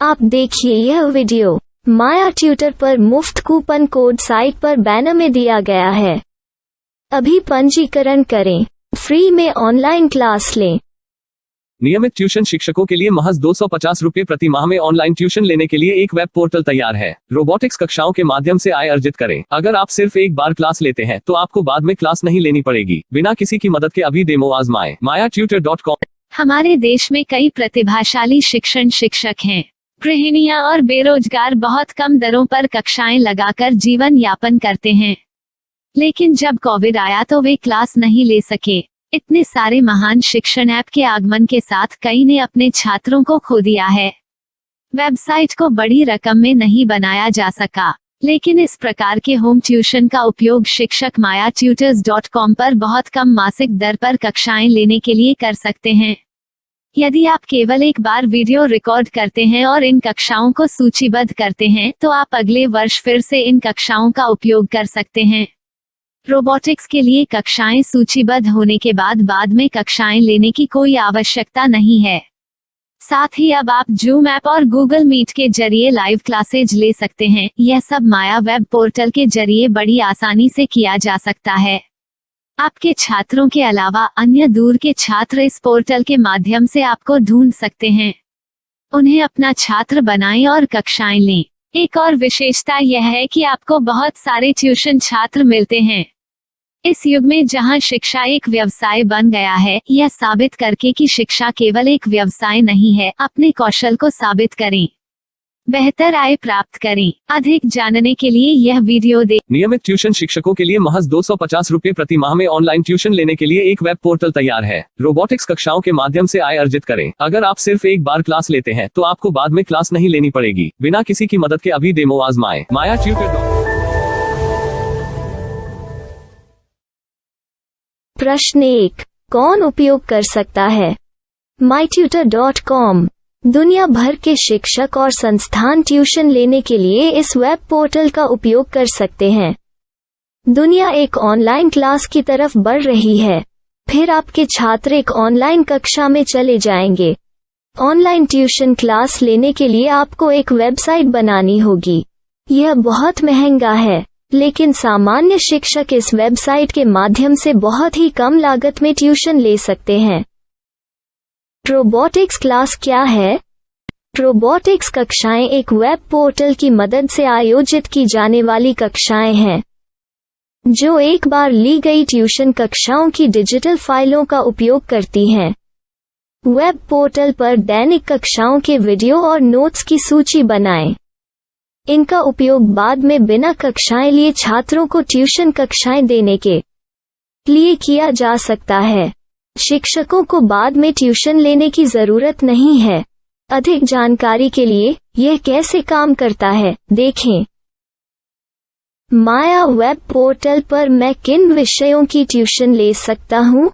आप देखिए यह वीडियो माया ट्यूटर पर मुफ्त कूपन कोड साइट पर बैनर में दिया गया है। अभी पंजीकरण करें, फ्री में ऑनलाइन क्लास लें। नियमित ट्यूशन शिक्षकों के लिए महज 250 रुपये प्रति माह में ऑनलाइन ट्यूशन लेने के लिए एक वेब पोर्टल तैयार है। रोबोटिक्स कक्षाओं के माध्यम से आय अर्जित करें। अगर आप सिर्फ एक बार क्लास लेते हैं तो आपको बाद में क्लास नहीं लेनी पड़ेगी। बिना किसी की मदद के अभी डेमो आजमाएं। mayaTutor.com। हमारे देश में कई प्रतिभाशाली शिक्षक हैं। गृहिणियां और बेरोजगार बहुत कम दरों पर कक्षाएं लगाकर जीवन यापन करते हैं, लेकिन जब कोविड आया तो वे क्लास नहीं ले सके। इतने सारे महान शिक्षण ऐप के आगमन के साथ कई ने अपने छात्रों को खो दिया है। वेबसाइट को बड़ी रकम में नहीं बनाया जा सका, लेकिन इस प्रकार के होम ट्यूशन का उपयोग शिक्षक mayaTutors.com पर बहुत कम मासिक दर पर कक्षाएं लेने के लिए कर सकते हैं। यदि आप केवल एक बार वीडियो रिकॉर्ड करते हैं और इन कक्षाओं को सूचीबद्ध करते हैं तो आप अगले वर्ष फिर से इन कक्षाओं का उपयोग कर सकते हैं। रोबोटिक्स के लिए कक्षाएं सूचीबद्ध होने के बाद में कक्षाएं लेने की कोई आवश्यकता नहीं है। साथ ही अब आप जूम ऐप और गूगल मीट के जरिए लाइव क्लासेज ले सकते हैं। यह सब माया वेब पोर्टल के जरिए बड़ी आसानी से किया जा सकता है। आपके छात्रों के अलावा अन्य दूर के छात्र इस पोर्टल के माध्यम से आपको ढूंढ सकते हैं। उन्हें अपना छात्र बनाएं और कक्षाएं लें। एक और विशेषता यह है कि आपको बहुत सारे ट्यूशन छात्र मिलते हैं। इस युग में जहां शिक्षा एक व्यवसाय बन गया है, यह साबित करके कि शिक्षा केवल एक व्यवसाय नहीं है, अपने कौशल को साबित करें, बेहतर आय प्राप्त करें। अधिक जानने के लिए यह वीडियो देखें। नियमित ट्यूशन शिक्षकों के लिए महज 250 रुपये प्रति माह में ऑनलाइन ट्यूशन लेने के लिए एक वेब पोर्टल तैयार है। रोबोटिक्स कक्षाओं के माध्यम से आय अर्जित करें। अगर आप सिर्फ एक बार क्लास लेते हैं तो आपको बाद में क्लास नहीं लेनी पड़ेगी। बिना किसी की मदद के अभी डेमो आजमाएं। mayaTutor। प्रश्न 1, कौन उपयोग कर सकता है? myTutor.com। दुनिया भर के शिक्षक और संस्थान ट्यूशन लेने के लिए इस वेब पोर्टल का उपयोग कर सकते हैं। दुनिया एक ऑनलाइन क्लास की तरफ बढ़ रही है। फिर आपके छात्र एक ऑनलाइन कक्षा में चले जाएंगे। ऑनलाइन ट्यूशन क्लास लेने के लिए आपको एक वेबसाइट बनानी होगी। यह बहुत महंगा है, लेकिन सामान्य शिक्षक इस वेबसाइट के माध्यम से बहुत ही कम लागत में ट्यूशन ले सकते हैं। रोबोटिक्स क्लास क्या है? रोबोटिक्स कक्षाएं एक वेब पोर्टल की मदद से आयोजित की जाने वाली कक्षाएं हैं, जो एक बार ली गई ट्यूशन कक्षाओं की डिजिटल फाइलों का उपयोग करती हैं। वेब पोर्टल पर दैनिक कक्षाओं के वीडियो और नोट्स की सूची बनाएं। इनका उपयोग बाद में बिना कक्षाएं लिए छात्रों को ट्यूशन कक्षाएं देने के लिए किया जा सकता है। शिक्षकों को बाद में ट्यूशन लेने की जरूरत नहीं है। अधिक जानकारी के लिए यह कैसे काम करता है, देखें। माया वेब पोर्टल पर मैं किन विषयों की ट्यूशन ले सकता हूँ?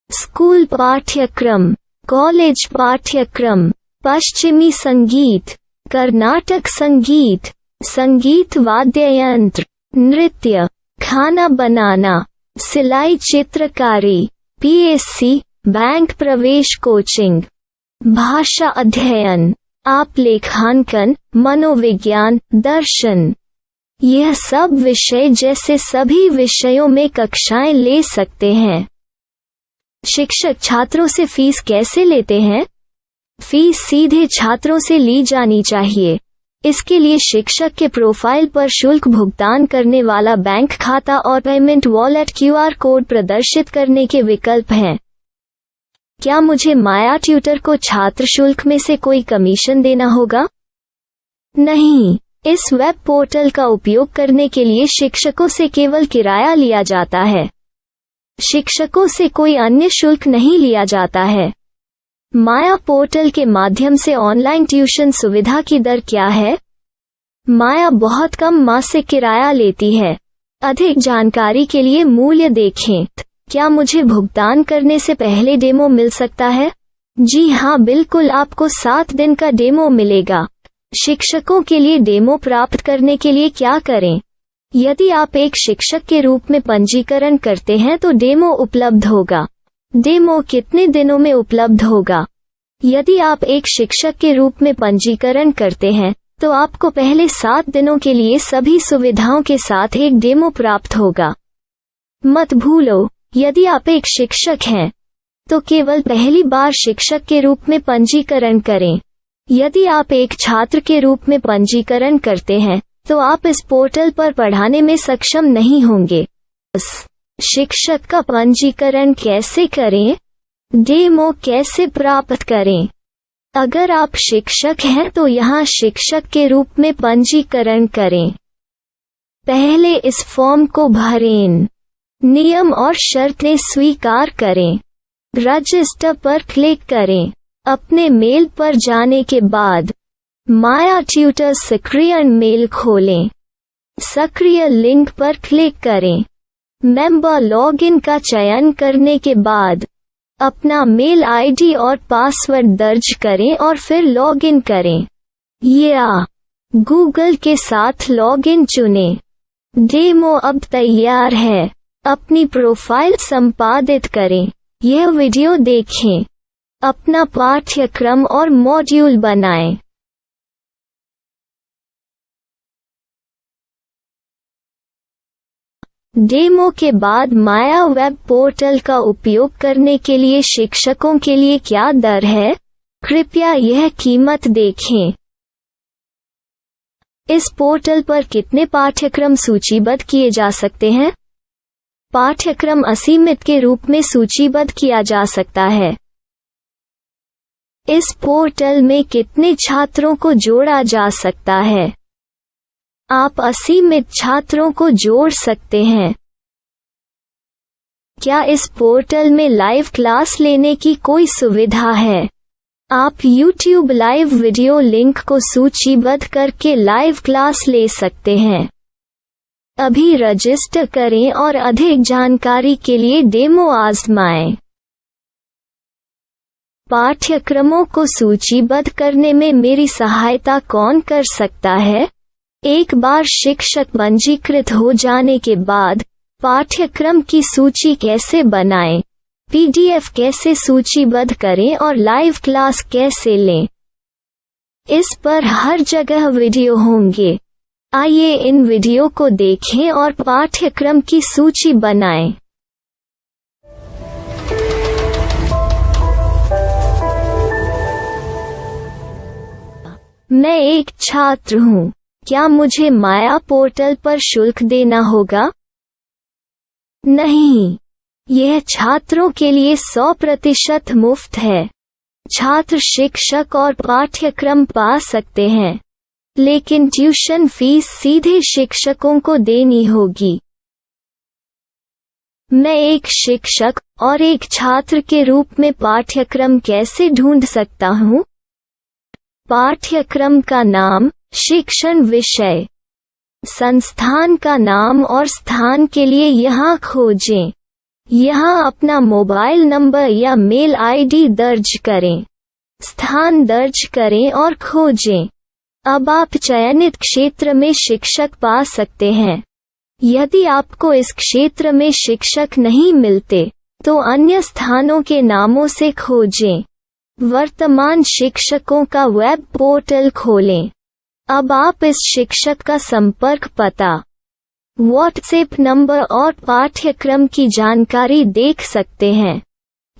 स्कूल पाठ्यक्रम, कॉलेज पाठ्यक्रम, पश्चिमी संगीत, कर्नाटक संगीत, संगीत वाद्य यंत्र, नृत्य, खाना बनाना, सिलाई चित्रकारी, PSC, बैंक प्रवेश कोचिंग, भाषा अध्ययन, आप लेखांकन, मनोविज्ञान, दर्शन। यह सब विषय जैसे सभी विषयों में कक्षाएं ले सकते हैं। शिक्षक छात्रों से फीस कैसे लेते हैं? फीस सीधे छात्रों से ली जानी चाहिए। इसके लिए शिक्षक के प्रोफाइल पर शुल्क भुगतान करने वाला बैंक खाता और पेमेंट वॉलेट QR कोड प्रदर्शित करने के विकल्प हैं। क्या मुझे माया ट्यूटर को छात्र शुल्क में से कोई कमीशन देना होगा? नहीं, इस वेब पोर्टल का उपयोग करने के लिए शिक्षकों से केवल किराया लिया जाता है। शिक्षकों से कोई अन्य शुल्क नहीं लिया जाता है। माया पोर्टल के माध्यम से ऑनलाइन ट्यूशन सुविधा की दर क्या है? माया बहुत कम मासिक किराया लेती है। अधिक जानकारी के लिए मूल्य देखें। क्या मुझे भुगतान करने से पहले डेमो मिल सकता है? जी हाँ, बिल्कुल, आपको 7 दिन का डेमो मिलेगा। शिक्षकों के लिए डेमो प्राप्त करने के लिए क्या करें? यदि आप एक शिक्षक के रूप में पंजीकरण करते हैं तो डेमो उपलब्ध होगा। डेमो कितने दिनों में उपलब्ध होगा? यदि आप एक शिक्षक के रूप में पंजीकरण करते हैं तो आपको पहले 7 दिनों के लिए सभी सुविधाओं के साथ एक डेमो प्राप्त होगा। मत भूलो, यदि आप एक शिक्षक हैं तो केवल पहली बार शिक्षक के रूप में पंजीकरण करें। यदि आप एक छात्र के रूप में पंजीकरण करते हैं तो आप इस पोर्टल पर पढ़ाने में सक्षम नहीं होंगे। शिक्षक का पंजीकरण कैसे करें? डेमो कैसे प्राप्त करें? अगर आप शिक्षक हैं तो यहाँ शिक्षक के रूप में पंजीकरण करें। पहले इस फॉर्म को भरें। नियम और शर्तें स्वीकार करें। रजिस्टर पर क्लिक करें। अपने मेल पर जाने के बाद माया ट्यूटर सक्रिय मेल खोलें। सक्रिय लिंक पर क्लिक करें। मेंबर लॉगिन का चयन करने के बाद अपना मेल आईडी और पासवर्ड दर्ज करें और फिर लॉगिन करें या गूगल के साथ लॉगिन चुनें। डेमो अब तैयार है। अपनी प्रोफाइल संपादित करें। यह वीडियो देखें। अपना पाठ्यक्रम और मॉड्यूल बनाएं। डेमो के बाद माया वेब पोर्टल का उपयोग करने के लिए शिक्षकों के लिए क्या दर है? कृपया यह कीमत देखें। इस पोर्टल पर कितने पाठ्यक्रम सूचीबद्ध किए जा सकते हैं? पाठ्यक्रम असीमित के रूप में सूचीबद्ध किया जा सकता है। इस पोर्टल में कितने छात्रों को जोड़ा जा सकता है? आप असीमित छात्रों को जोड़ सकते हैं। क्या इस पोर्टल में लाइव क्लास लेने की कोई सुविधा है? आप YouTube लाइव वीडियो लिंक को सूचीबद्ध करके लाइव क्लास ले सकते हैं। अभी रजिस्टर करें और अधिक जानकारी के लिए डेमो आजमाएं। पाठ्यक्रमों को सूचीबद्ध करने में मेरी सहायता कौन कर सकता है? एक बार शिक्षक पंजीकृत हो जाने के बाद पाठ्यक्रम की सूची कैसे बनाएं, PDF कैसे सूचीबद्ध करें और लाइव क्लास कैसे लें, इस पर हर जगह वीडियो होंगे। आइए इन वीडियो को देखें और पाठ्यक्रम की सूची बनाएं। मैं एक छात्र हूँ। क्या मुझे माया पोर्टल पर शुल्क देना होगा? नहीं, यह छात्रों के लिए 100% मुफ्त है। छात्र शिक्षक और पाठ्यक्रम पा सकते हैं, लेकिन ट्यूशन फीस सीधे शिक्षकों को देनी होगी। मैं एक शिक्षक और एक छात्र के रूप में पाठ्यक्रम कैसे ढूंढ सकता हूँ? पाठ्यक्रम का नाम, शिक्षण विषय, संस्थान का नाम और स्थान के लिए यहाँ खोजें। यहाँ अपना मोबाइल नंबर या मेल आईडी दर्ज करें। स्थान दर्ज करें और खोजें। अब आप चयनित क्षेत्र में शिक्षक पा सकते हैं। यदि आपको इस क्षेत्र में शिक्षक नहीं मिलते तो अन्य स्थानों के नामों से खोजें। वर्तमान शिक्षकों का वेब पोर्टल खोलें। अब आप इस शिक्षक का संपर्क पता, व्हाट्सएप नंबर और पाठ्यक्रम की जानकारी देख सकते हैं।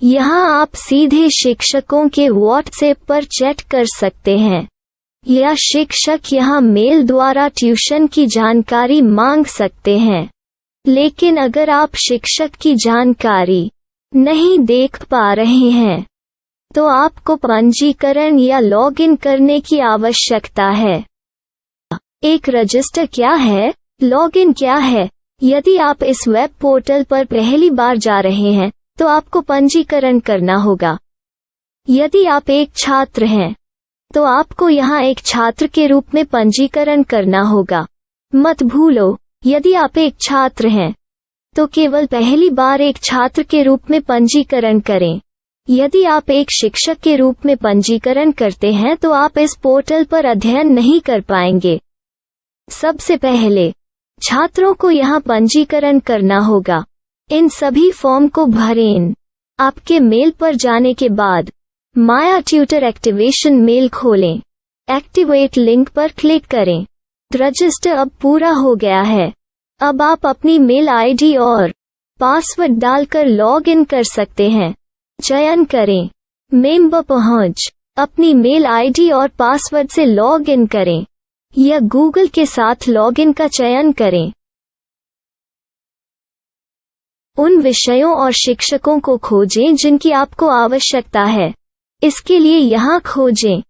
यहाँ आप सीधे शिक्षकों के व्हाट्सएप पर चैट कर सकते हैं या शिक्षक यहाँ मेल द्वारा ट्यूशन की जानकारी मांग सकते हैं। लेकिन अगर आप शिक्षक की जानकारी नहीं देख पा रहे हैं तो आपको पंजीकरण या लॉगिन करने की आवश्यकता है। एक रजिस्टर क्या है? लॉगिन क्या है? यदि आप इस वेब पोर्टल पर पहली बार जा रहे हैं तो आपको पंजीकरण करना होगा। यदि आप एक छात्र हैं तो आपको यहाँ एक छात्र के रूप में पंजीकरण करना होगा। मत भूलो, यदि आप एक छात्र हैं तो केवल पहली बार एक छात्र के रूप में पंजीकरण करें। यदि आप एक शिक्षक के रूप में पंजीकरण करते हैं तो आप इस पोर्टल पर अध्ययन नहीं कर पाएंगे। सबसे पहले छात्रों को यहाँ पंजीकरण करना होगा। इन सभी फॉर्म को भरें। आपके मेल पर जाने के बाद माया ट्यूटर एक्टिवेशन मेल खोलें। एक्टिवेट लिंक पर क्लिक करें। रजिस्टर अब पूरा हो गया है। अब आप अपनी मेल आईडी और पासवर्ड डालकर लॉग इन कर सकते हैं। चयन करें मेंबर पहुंच। अपनी मेल आईडी और पासवर्ड से लॉग इन करें या गूगल के साथ लॉगिन का चयन करें। उन विषयों और शिक्षकों को खोजें जिनकी आपको आवश्यकता है। इसके लिए यहाँ खोजें।